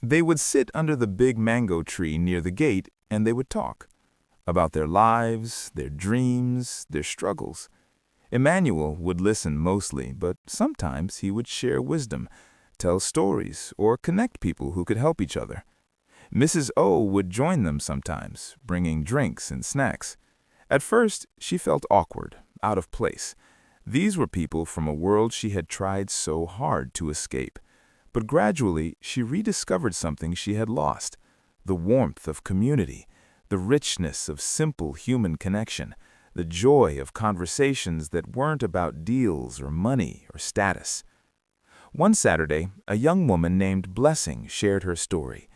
They would sit under the big mango tree near the gate and they would talk about their lives, their dreams, their struggles. Emmanuel would listen mostly, but sometimes he would share wisdom, tell stories, or connect people who could help each other. Mrs. O would join them sometimes, bringing drinks and snacks. At first, she felt awkward, out of place. These were people from a world she had tried so hard to escape. But gradually, she rediscovered something she had lost: the warmth of community, the richness of simple human connection, the joy of conversations that weren't about deals or money or status. One Saturday, a young woman named Blessing shared her story.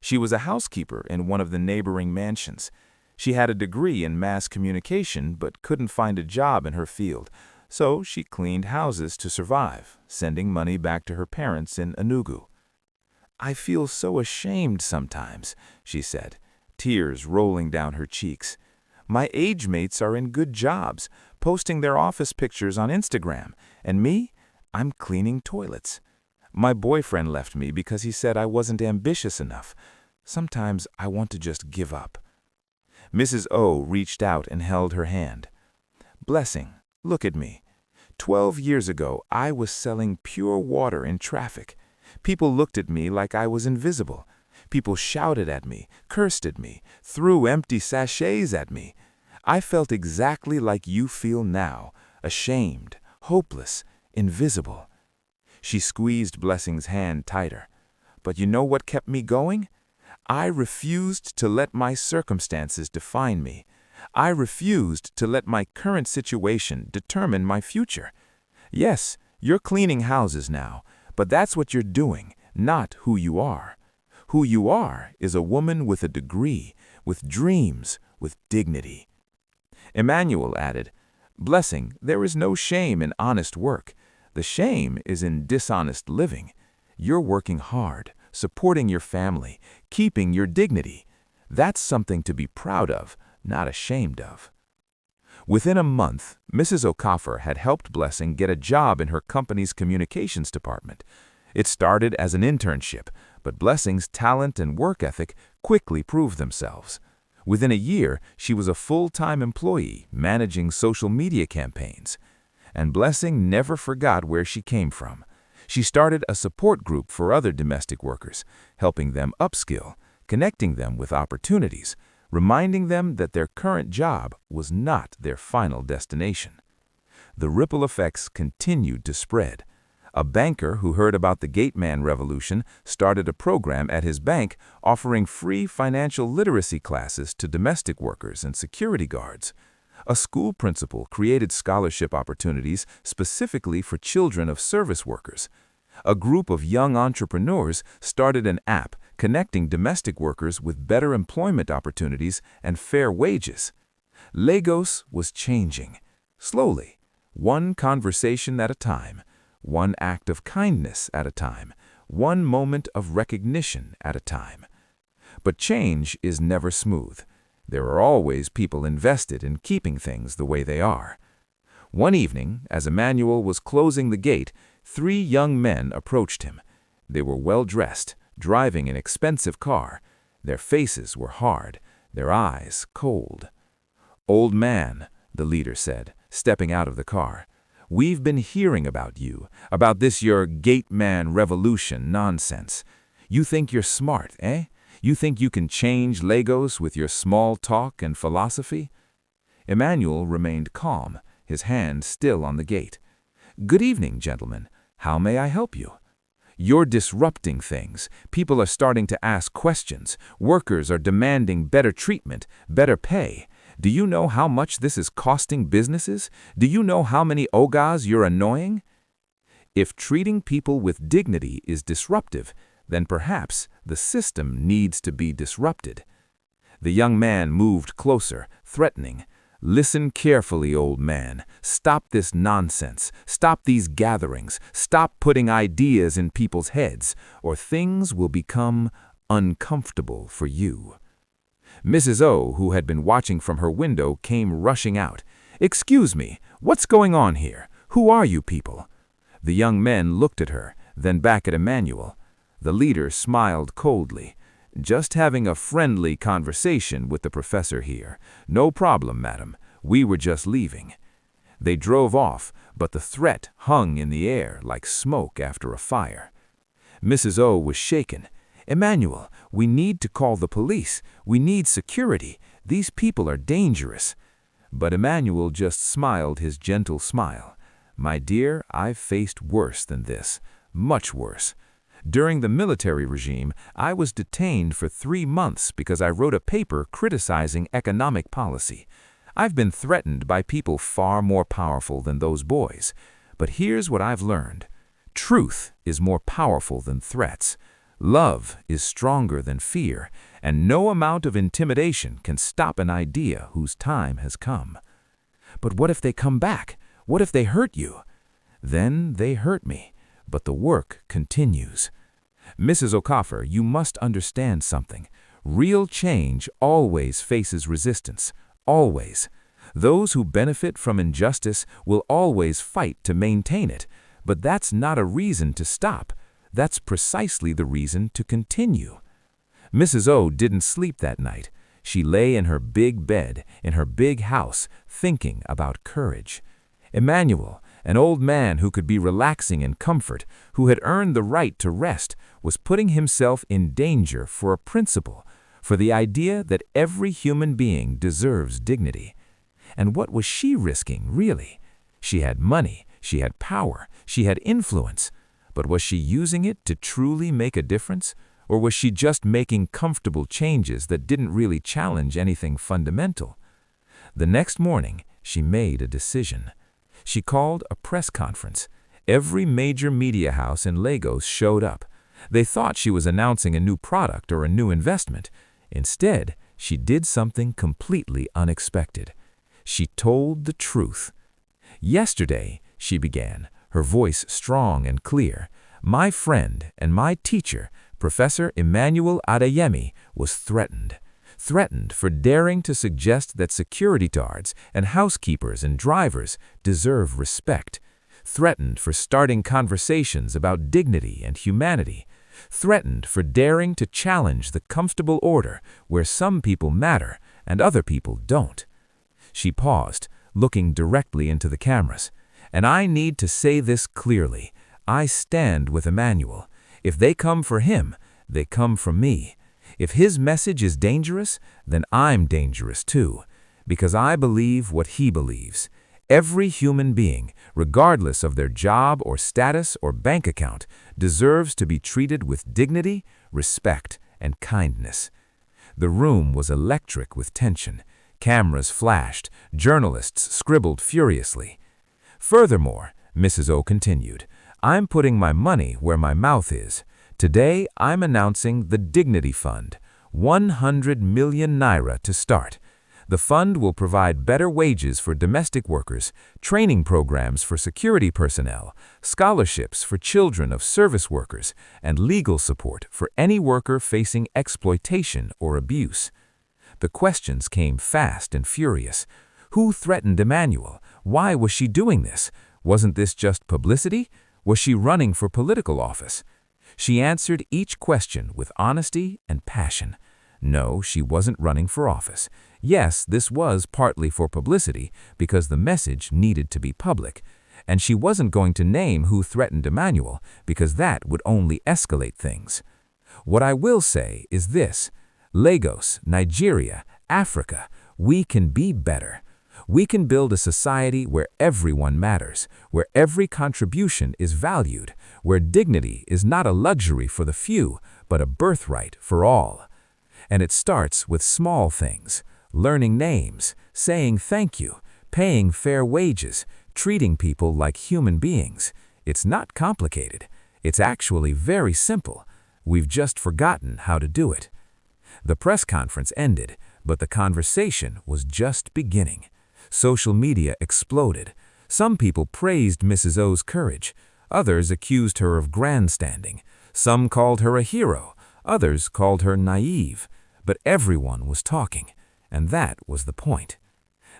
She was a housekeeper in one of the neighboring mansions. She had a degree in mass communication but couldn't find a job in her field, so she cleaned houses to survive, sending money back to her parents in Enugu. "I feel so ashamed sometimes," she said, tears rolling down her cheeks. "My age mates are in good jobs, posting their office pictures on Instagram, and me, I'm cleaning toilets. My boyfriend left me because he said I wasn't ambitious enough. Sometimes I want to just give up." Mrs. O reached out and held her hand. "Blessing, look at me. 12 years ago, I was selling pure water in traffic. People looked at me like I was invisible. People shouted at me, cursed at me, threw empty sachets at me. I felt exactly like you feel now, ashamed, hopeless, invisible." She squeezed Blessing's hand tighter. "But you know what kept me going? I refused to let my circumstances define me. I refused to let my current situation determine my future. Yes, you're cleaning houses now, but that's what you're doing, not who you are. Who you are is a woman with a degree, with dreams, with dignity." Emmanuel added, "Blessing, there is no shame in honest work. The shame is in dishonest living. You're working hard, supporting your family, keeping your dignity. That's something to be proud of, not ashamed of." Within a month, Mrs. Okafor had helped Blessing get a job in her company's communications department. It started as an internship, but Blessing's talent and work ethic quickly proved themselves. Within a year, she was a full-time employee managing social media campaigns. And Blessing never forgot where she came from. She started a support group for other domestic workers, helping them upskill, connecting them with opportunities, reminding them that their current job was not their final destination. The ripple effects continued to spread. A banker who heard about the Gateman Revolution started a program at his bank offering free financial literacy classes to domestic workers and security guards. A school principal created scholarship opportunities specifically for children of service workers. A group of young entrepreneurs started an app connecting domestic workers with better employment opportunities and fair wages. Lagos was changing, slowly, one conversation at a time, one act of kindness at a time, one moment of recognition at a time. But change is never smooth. There are always people invested in keeping things the way they are. One evening, as Emmanuel was closing the gate, 3 young men approached him. They were well-dressed, driving an expensive car. Their faces were hard, their eyes cold. "Old man," the leader said, stepping out of the car, "we've been hearing about you, about this your Gateman Revolution nonsense. You think you're smart, eh? You think you can change Lagos with your small talk and philosophy?" Emmanuel remained calm, his hand still on the gate. "Good evening, gentlemen. How may I help you? You're disrupting things. People are starting to ask questions. Workers are demanding better treatment, better pay. Do you know how much this is costing businesses? Do you know how many ogas you're annoying?" If treating people with dignity is disruptive, then perhaps the system needs to be disrupted. The young man moved closer, threatening. "Listen carefully, old man. Stop this nonsense. Stop these gatherings. Stop putting ideas in people's heads, or things will become uncomfortable for you." Mrs. O, who had been watching from her window, came rushing out. "Excuse me, what's going on here? Who are you people?" The young men looked at her, then back at Emmanuel. The leader smiled coldly. "Just having a friendly conversation with the professor here. No problem, madam. We were just leaving." They drove off, but the threat hung in the air like smoke after a fire. Mrs. O was shaken. "Emmanuel, we need to call the police. We need security. These people are dangerous." But Emmanuel just smiled his gentle smile. "My dear, I've faced worse than this. Much worse. During the military regime, I was detained for 3 months because I wrote a paper criticizing economic policy. I've been threatened by people far more powerful than those boys. But here's what I've learned. Truth is more powerful than threats. Love is stronger than fear, and no amount of intimidation can stop an idea whose time has come." "But what if they come back? What if they hurt you?" "Then they hurt me, but the work continues." "Mrs. Okafor, you must understand something. Real change always faces resistance. Always. Those who benefit from injustice will always fight to maintain it, but that's not a reason to stop. That's precisely the reason to continue." Mrs. O didn't sleep that night. She lay in her big bed, in her big house, thinking about courage. Emmanuel, an old man who could be relaxing in comfort, who had earned the right to rest, was putting himself in danger for a principle, for the idea that every human being deserves dignity. And what was she risking, really? She had money, she had power, she had influence. But was she using it to truly make a difference? Or was she just making comfortable changes that didn't really challenge anything fundamental? The next morning, she made a decision. She called a press conference. Every major media house in Lagos showed up. They thought she was announcing a new product or a new investment. Instead, she did something completely unexpected. She told the truth. "Yesterday," she began, her voice strong and clear, "my friend and my teacher, Professor Emmanuel Adeyemi, was threatened. Threatened for daring to suggest that security guards and housekeepers and drivers deserve respect. Threatened for starting conversations about dignity and humanity. Threatened for daring to challenge the comfortable order where some people matter and other people don't." She paused, looking directly into the cameras. "And I need to say this clearly. I stand with Emmanuel. If they come for him, they come for me. If his message is dangerous, then I'm dangerous too, because I believe what he believes. Every human being, regardless of their job or status or bank account, deserves to be treated with dignity, respect, and kindness." The room was electric with tension. Cameras flashed, journalists scribbled furiously. "Furthermore," Mrs. O continued, "I'm putting my money where my mouth is. Today, I'm announcing the Dignity Fund, 100 million naira to start. The fund will provide better wages for domestic workers, training programs for security personnel, scholarships for children of service workers, and legal support for any worker facing exploitation or abuse." The questions came fast and furious. Who threatened Emmanuel? Why was she doing this? Wasn't this just publicity? Was she running for political office? She answered each question with honesty and passion. No, she wasn't running for office. Yes, this was partly for publicity because the message needed to be public. And she wasn't going to name who threatened Emmanuel because that would only escalate things. What I will say is this: Lagos, Nigeria, Africa, we can be better. We can build a society where everyone matters, where every contribution is valued, where dignity is not a luxury for the few, but a birthright for all. And it starts with small things: learning names, saying thank you, paying fair wages, treating people like human beings. It's not complicated. It's actually very simple. We've just forgotten how to do it. The press conference ended, but the conversation was just beginning. Social media exploded. Some people praised Mrs. O's courage. Others accused her of grandstanding. Some called her a hero. Others called her naive. But everyone was talking, and that was the point.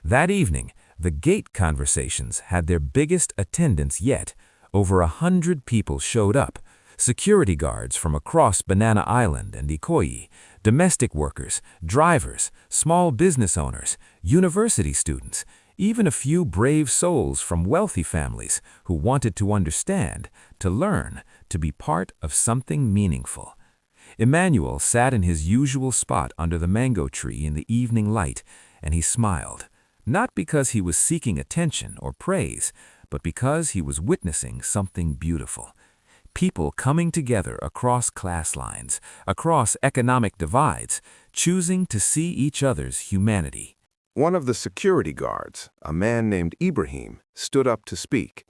That evening, the Gate conversations had their biggest attendance yet. Over 100 people showed up. security guards from across Banana Island and Ikoyi, domestic workers, drivers, small business owners, university students, even a few brave souls from wealthy families who wanted to understand, to learn, to be part of something meaningful. Emmanuel sat in his usual spot under the mango tree in the evening light, and he smiled, not because he was seeking attention or praise, but because he was witnessing something beautiful. People coming together across class lines, across economic divides, choosing to see each other's humanity. One of the security guards, a man named Ibrahim, stood up to speak.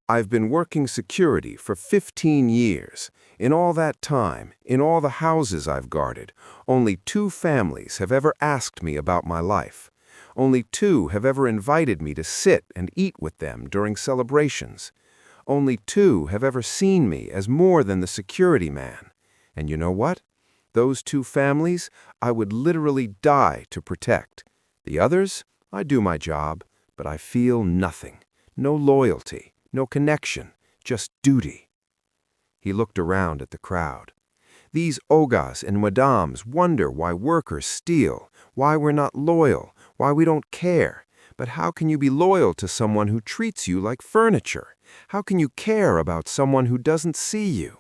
"I've been working security for 15 years. In all that time, in all the houses I've guarded, only 2 families have ever asked me about my life. Only 2 have ever invited me to sit and eat with them during celebrations. Only 2 have ever seen me as more than the security man. And you know what? Those 2 families I would literally die to protect. The others, I do my job, but I feel nothing. No loyalty, no connection, just duty." He looked around at the crowd. These ogas and madams wonder why workers steal, why we're not loyal, why we don't care. But how can you be loyal to someone who treats you like furniture? How can you care about someone who doesn't see you?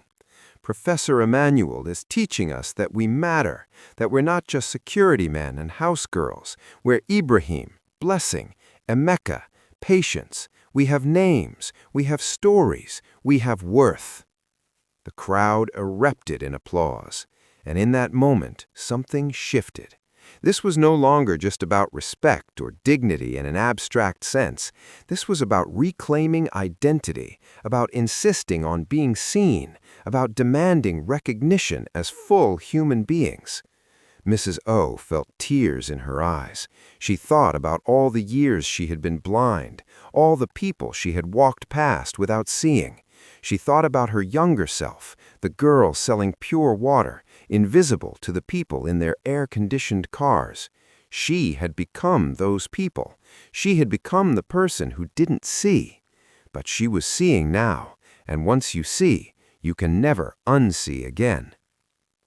Professor Emmanuel is teaching us that we matter, that we're not just security men and house girls. We're Ibrahim, blessing, Emeka, patience. We have names, we have stories, we have worth. The crowd erupted in applause, and in that moment, something shifted. This was no longer just about respect or dignity in an abstract sense. This was about reclaiming identity, about insisting on being seen, about demanding recognition as full human beings. Mrs. O felt tears in her eyes. She thought about all the years she had been blind, all the people she had walked past without seeing. She thought about her younger self, the girl selling pure water, invisible to the people in their air-conditioned cars. She had become those people. She had become the person who didn't see. But she was seeing now, and once you see, you can never unsee again.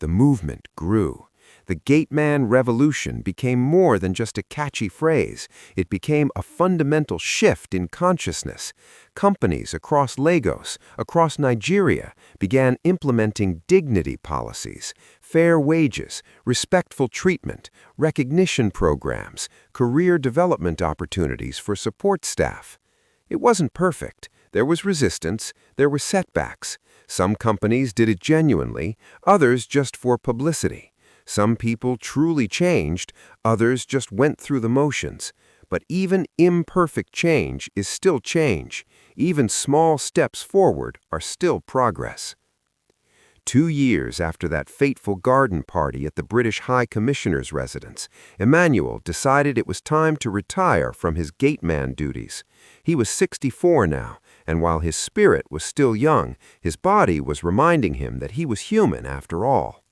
The movement grew. The Gateman Revolution became more than just a catchy phrase. It became a fundamental shift in consciousness. Companies across Lagos, across Nigeria, began implementing dignity policies, fair wages, respectful treatment, recognition programs, career development opportunities for support staff. It wasn't perfect. There was resistance, there were setbacks. Some companies did it genuinely, others just for publicity. Some people truly changed, others just went through the motions. But even imperfect change is still change. Even small steps forward are still progress. 2 years after that fateful garden party at the British High Commissioner's residence, Emmanuel decided it was time to retire from his gateman duties. He was 64 now, and while his spirit was still young, his body was reminding him that he was human after all.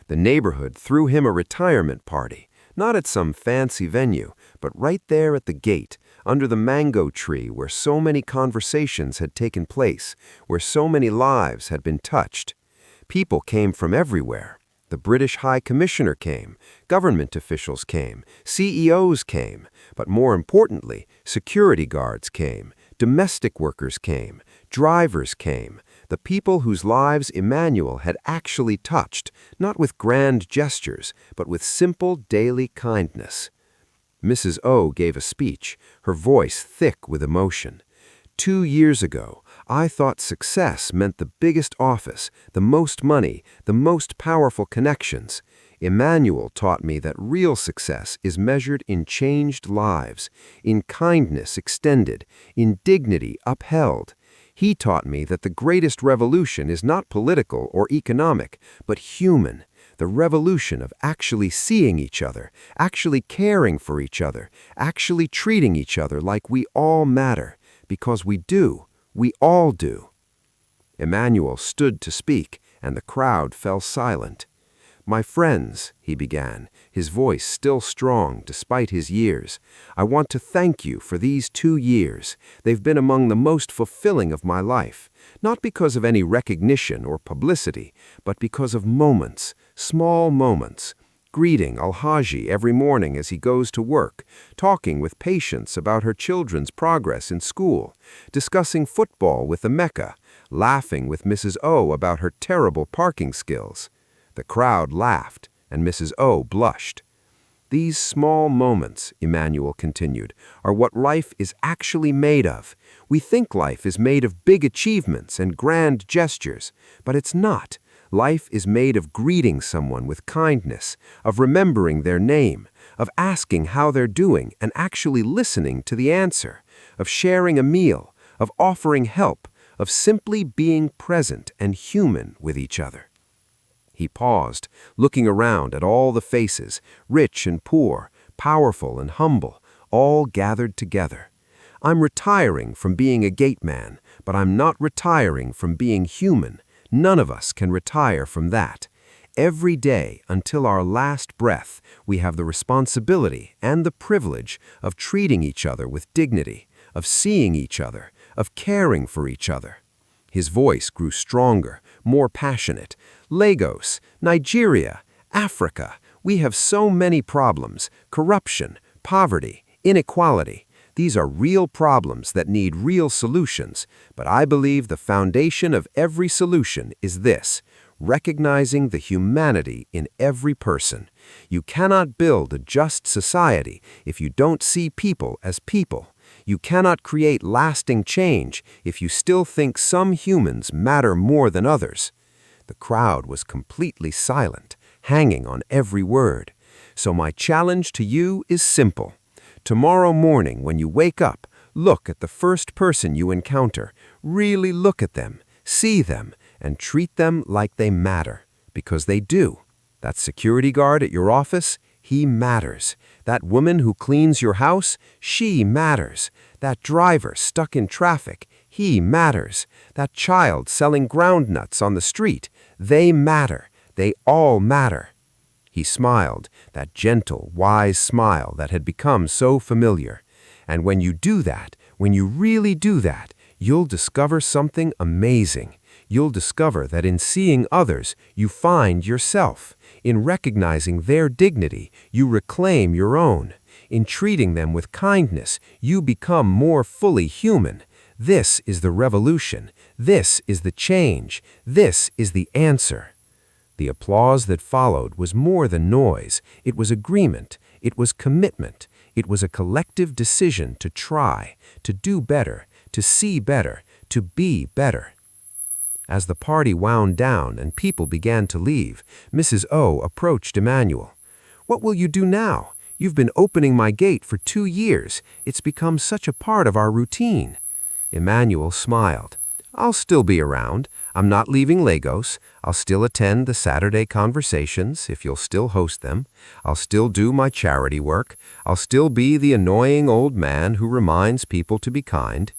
The neighborhood threw him a retirement party, not at some fancy venue, but right there at the gate, under the mango tree where so many conversations had taken place, where so many lives had been touched. People came from everywhere. The British High Commissioner came, government officials came, CEOs came, but more importantly, security guards came, domestic workers came, drivers came, the people whose lives Emmanuel had actually touched, not with grand gestures, but with simple daily kindness. Mrs. O gave a speech, her voice thick with emotion. 2 years ago, I thought success meant the biggest office, the most money, the most powerful connections. Emmanuel taught me that real success is measured in changed lives, in kindness extended, in dignity upheld. He taught me that the greatest revolution is not political or economic, but human. The revolution of actually seeing each other, actually caring for each other, actually treating each other like we all matter. Because we do. We all do. Emmanuel stood to speak, and the crowd fell silent. "My friends," he began, his voice still strong despite his years, "I want to thank you for these 2 years. They've been among the most fulfilling of my life, not because of any recognition or publicity, but because of moments, small moments. Greeting Alhaji every morning as he goes to work, talking with Patience about her children's progress in school, discussing football with the Mecca, laughing with Mrs. O about her terrible parking skills." The crowd laughed, and Mrs. O blushed. "These small moments," Emmanuel continued, "are what life is actually made of. We think life is made of big achievements and grand gestures, but it's not. Life is made of greeting someone with kindness, of remembering their name, of asking how they're doing and actually listening to the answer, of sharing a meal, of offering help, of simply being present and human with each other." He paused, looking around at all the faces, rich and poor, powerful and humble, all gathered together. "I'm retiring from being a gateman, but I'm not retiring from being human. None of us can retire from that. Every day, until our last breath, we have the responsibility and the privilege of treating each other with dignity, of seeing each other, of caring for each other." His voice grew stronger, more passionate. "Lagos, Nigeria, Africa, we have so many problems: corruption, poverty, inequality. These are real problems that need real solutions, but I believe the foundation of every solution is this: recognizing the humanity in every person. You cannot build a just society if you don't see people as people. You cannot create lasting change if you still think some humans matter more than others." The crowd was completely silent, hanging on every word. "So my challenge to you is simple. Tomorrow morning when you wake up, look at the first person you encounter. Really look at them, see them, and treat them like they matter, because they do. That security guard at your office, he matters. That woman who cleans your house, she matters. That driver stuck in traffic, he matters. That child selling ground nuts on the street, they matter. They all matter." He smiled, that gentle, wise smile that had become so familiar. "And when you do that, when you really do that, you'll discover something amazing. You'll discover that in seeing others, you find yourself. In recognizing their dignity, you reclaim your own. In treating them with kindness, you become more fully human. This is the revolution. This is the change. This is the answer." The applause that followed was more than noise. It was agreement. It was commitment. It was a collective decision to try, to do better, to see better, to be better. As the party wound down and people began to leave, Mrs. O approached Emmanuel. "What will you do now? You've been opening my gate for 2 years. It's become such a part of our routine." Emmanuel smiled. "I'll still be around. I'm not leaving Lagos. I'll still attend the Saturday conversations, if you'll still host them. I'll still do my charity work. I'll still be the annoying old man who reminds people to be kind."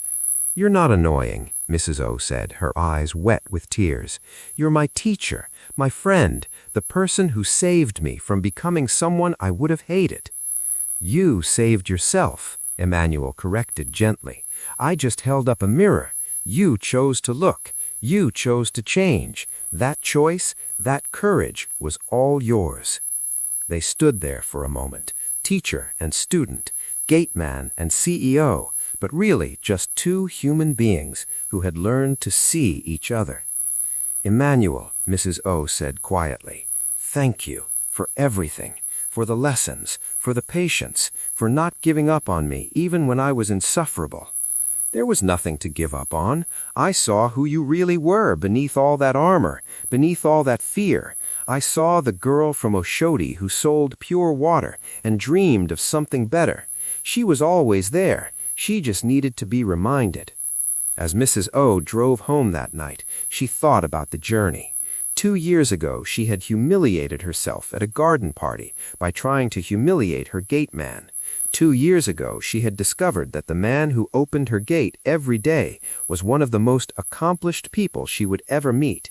"You're not annoying," Mrs. O said, her eyes wet with tears. "You're my teacher, my friend, the person who saved me from becoming someone I would have hated." "You saved yourself," Emmanuel corrected gently. "I just held up a mirror. You chose to look. You chose to change. That choice, that courage was all yours." They stood there for a moment, teacher and student, gateman and CEO, but really just 2 human beings who had learned to see each other. "Emmanuel," Mrs. O said quietly, "thank you for everything, for the lessons, for the patience, for not giving up on me even when I was insufferable." "There was nothing to give up on. I saw who you really were beneath all that armor, beneath all that fear. I saw the girl from Oshodi who sold pure water and dreamed of something better. She was always there. She just needed to be reminded." As Mrs. O drove home that night, she thought about the journey. 2 years ago, she had humiliated herself at a garden party by trying to humiliate her gateman. 2 years ago, she had discovered that the man who opened her gate every day was one of the most accomplished people she would ever meet.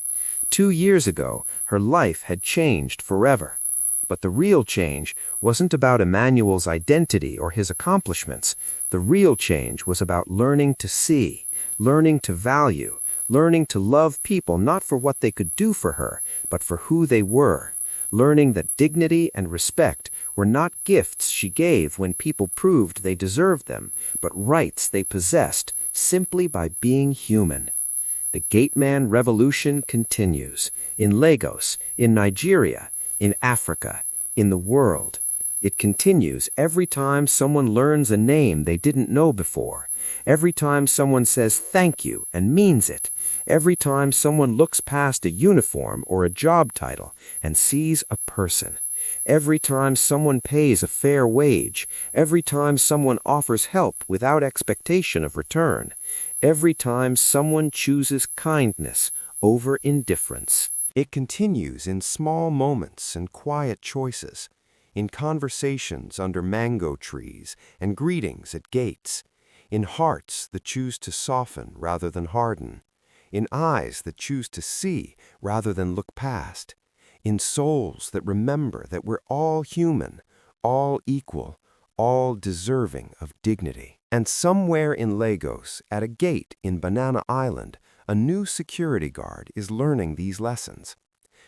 2 years ago, her life had changed forever. But the real change wasn't about Emmanuel's identity or his accomplishments. The real change was about learning to see, learning to value, learning to love people not for what they could do for her, but for who they were, learning that dignity and respect were not gifts she gave when people proved they deserved them, but rights they possessed simply by being human. The Gateman Revolution continues in Lagos, in Nigeria, in Africa, in the world. It continues every time someone learns a name they didn't know before, every time someone says thank you and means it, every time someone looks past a uniform or a job title and sees a person, every time someone pays a fair wage, every time someone offers help without expectation of return, every time someone chooses kindness over indifference. It continues in small moments and quiet choices, in conversations under mango trees and greetings at gates, in hearts that choose to soften rather than harden, in eyes that choose to see rather than look past, in souls that remember that we're all human, all equal, all deserving of dignity. And somewhere in Lagos, at a gate in Banana Island, a new security guard is learning these lessons.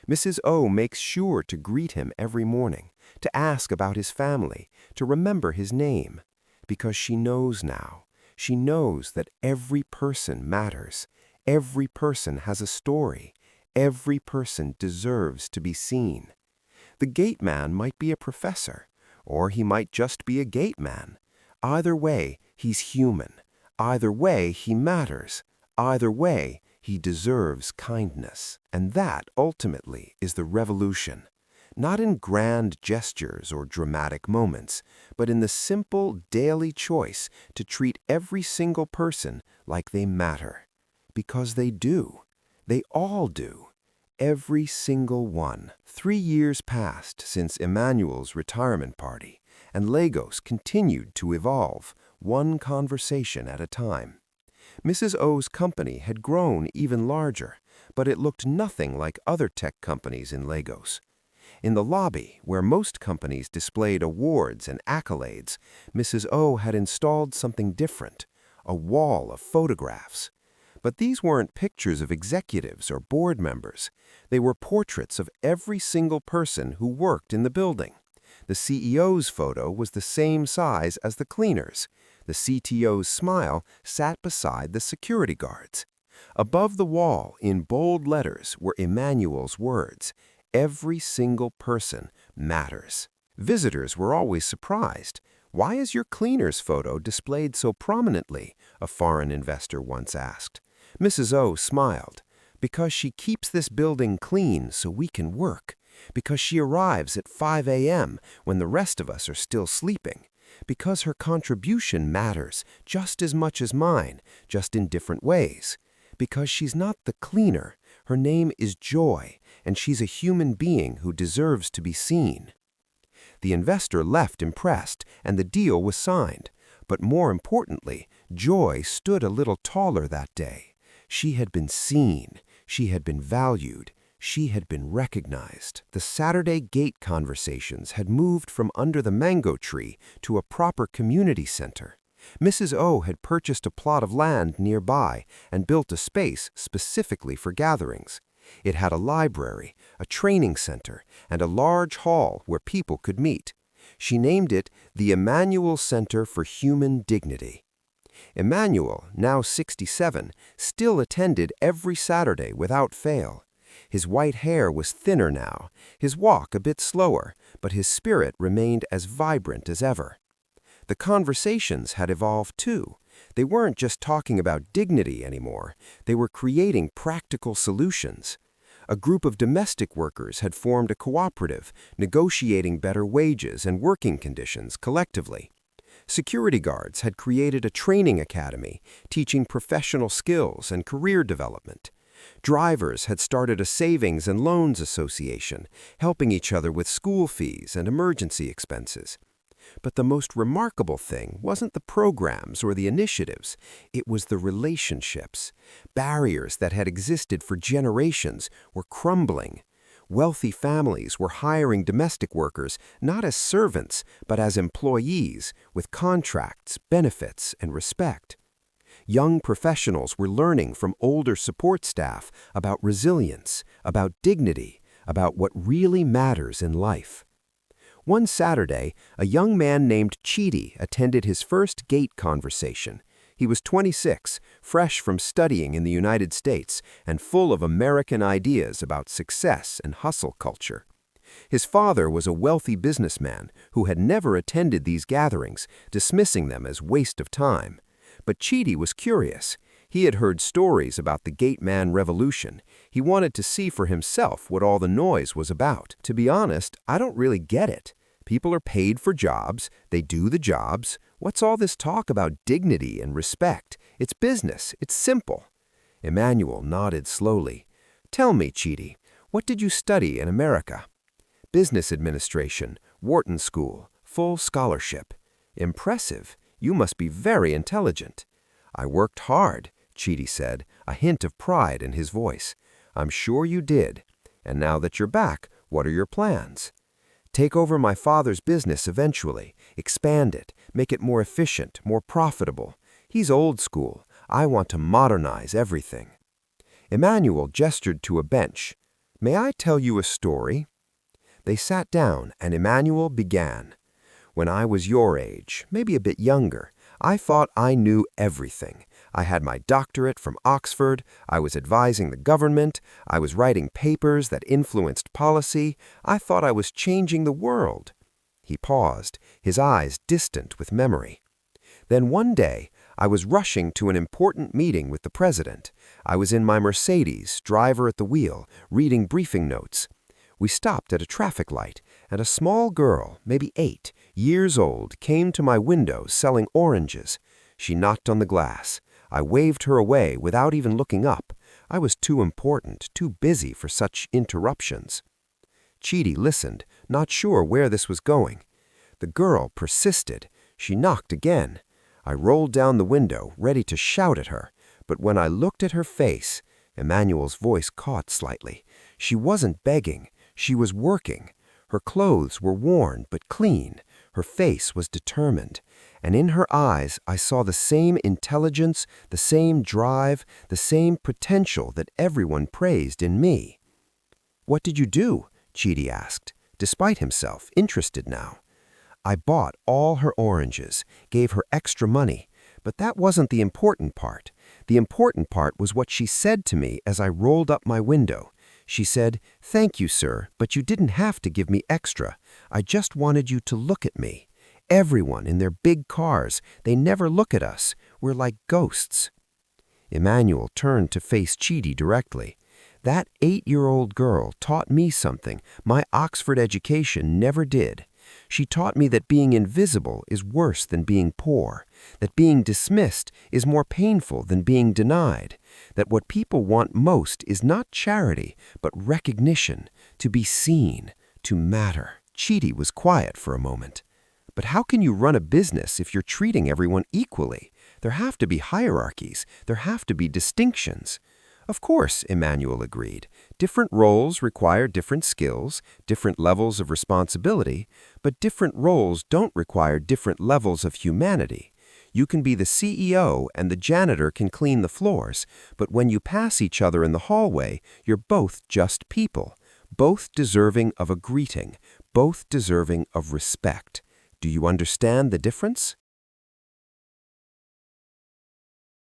Mrs. O makes sure to greet him every morning, to ask about his family, to remember his name, because she knows now. She knows that every person matters. Every person has a story. Every person deserves to be seen. The gateman might be a professor, or he might just be a gateman. Either way, he's human. Either way, he matters. Either way, he deserves kindness. And that, ultimately, is the revolution. Not in grand gestures or dramatic moments, but in the simple, daily choice to treat every single person like they matter. Because they do. They all do. Every single one. 3 years passed since Emmanuel's retirement party, and Lagos continued to evolve, one conversation at a time. Mrs. O's company had grown even larger, but it looked nothing like other tech companies in Lagos. In the lobby, where most companies displayed awards and accolades, Mrs. O had installed something different, a wall of photographs. But these weren't pictures of executives or board members. They were portraits of every single person who worked in the building. The CEO's photo was the same size as the cleaners. The CTO's smile sat beside the security guards. Above the wall, in bold letters, were Emmanuel's words, "Every single person matters." Visitors were always surprised. "Why is your cleaner's photo displayed so prominently?" a foreign investor once asked. Mrs. O smiled. "Because she keeps this building clean so we can work. Because she arrives at 5 a.m. when the rest of us are still sleeping. Because her contribution matters just as much as mine, just in different ways. Because she's not the cleaner. Her name is Joy, and she's a human being who deserves to be seen." The investor left impressed, and the deal was signed. But more importantly, Joy stood a little taller that day. She had been seen. She had been valued. She had been recognized. The Saturday gate conversations had moved from under the mango tree to a proper community center. Mrs. O had purchased a plot of land nearby and built a space specifically for gatherings. It had a library, a training center, and a large hall where people could meet. She named it the Emmanuel Center for Human Dignity. Emmanuel, now 67, still attended every Saturday without fail. His white hair was thinner now, his walk a bit slower, but his spirit remained as vibrant as ever. The conversations had evolved too. They weren't just talking about dignity anymore. They were creating practical solutions. A group of domestic workers had formed a cooperative, negotiating better wages and working conditions collectively. Security guards had created a training academy, teaching professional skills and career development. Drivers had started a savings and loans association, helping each other with school fees and emergency expenses. But the most remarkable thing wasn't the programs or the initiatives. It was the relationships. Barriers that had existed for generations were crumbling. Wealthy families were hiring domestic workers not as servants, but as employees, with contracts, benefits, and respect. Young professionals were learning from older support staff about resilience, about dignity, about what really matters in life. One Saturday, a young man named Chidi attended his first gate conversation. He was 26, fresh from studying in the United States, and full of American ideas about success and hustle culture. His father was a wealthy businessman who had never attended these gatherings, dismissing them as waste of time. But Chidi was curious. He had heard stories about the Gateman Revolution. He wanted to see for himself what all the noise was about. To be honest, I don't really get it. People are paid for jobs, they do the jobs. What's all this talk about dignity and respect? It's business, it's simple. Emmanuel nodded slowly. Tell me, Chidi, what did you study in America? Business administration, Wharton School, full scholarship. Impressive. You must be very intelligent. I worked hard, Chidi said, a hint of pride in his voice. I'm sure you did. And now that you're back, what are your plans? Take over my father's business eventually, expand it, make it more efficient, more profitable. He's old school. I want to modernize everything. Emmanuel gestured to a bench. May I tell you a story? They sat down, and Emmanuel began. When I was your age, maybe a bit younger, I thought I knew everything. I had my doctorate from Oxford, I was advising the government, I was writing papers that influenced policy, I thought I was changing the world. He paused, his eyes distant with memory. Then one day, I was rushing to an important meeting with the president. I was in my Mercedes, driver at the wheel, reading briefing notes. We stopped at a traffic light, and a small girl, maybe 8 years old, came to my window selling oranges. She knocked on the glass. I waved her away without even looking up. I was too important, too busy for such interruptions. Chidi listened, not sure where this was going. The girl persisted. She knocked again. I rolled down the window, ready to shout at her, but when I looked at her face, Emmanuel's voice caught slightly. She wasn't begging. She was working. Her clothes were worn but clean. Her face was determined. And in her eyes I saw the same intelligence, the same drive, the same potential that everyone praised in me. What did you do? Chidi asked, despite himself, interested now. I bought all her oranges, gave her extra money, but that wasn't the important part. The important part was what she said to me as I rolled up my window. She said, "Thank you, sir, but you didn't have to give me extra. I just wanted you to look at me. Everyone in their big cars, they never look at us. We're like ghosts." Emmanuel turned to face Chidi directly. That 8-year-old girl taught me something my Oxford education never did. She taught me that being invisible is worse than being poor, that being dismissed is more painful than being denied, that what people want most is not charity, but recognition, to be seen, to matter. Chidi was quiet for a moment. But how can you run a business if you're treating everyone equally? There have to be hierarchies. There have to be distinctions. Of course, Emmanuel agreed. Different roles require different skills, different levels of responsibility, but different roles don't require different levels of humanity. You can be the CEO and the janitor can clean the floors, but when you pass each other in the hallway, you're both just people, both deserving of a greeting, both deserving of respect. Do you understand the difference?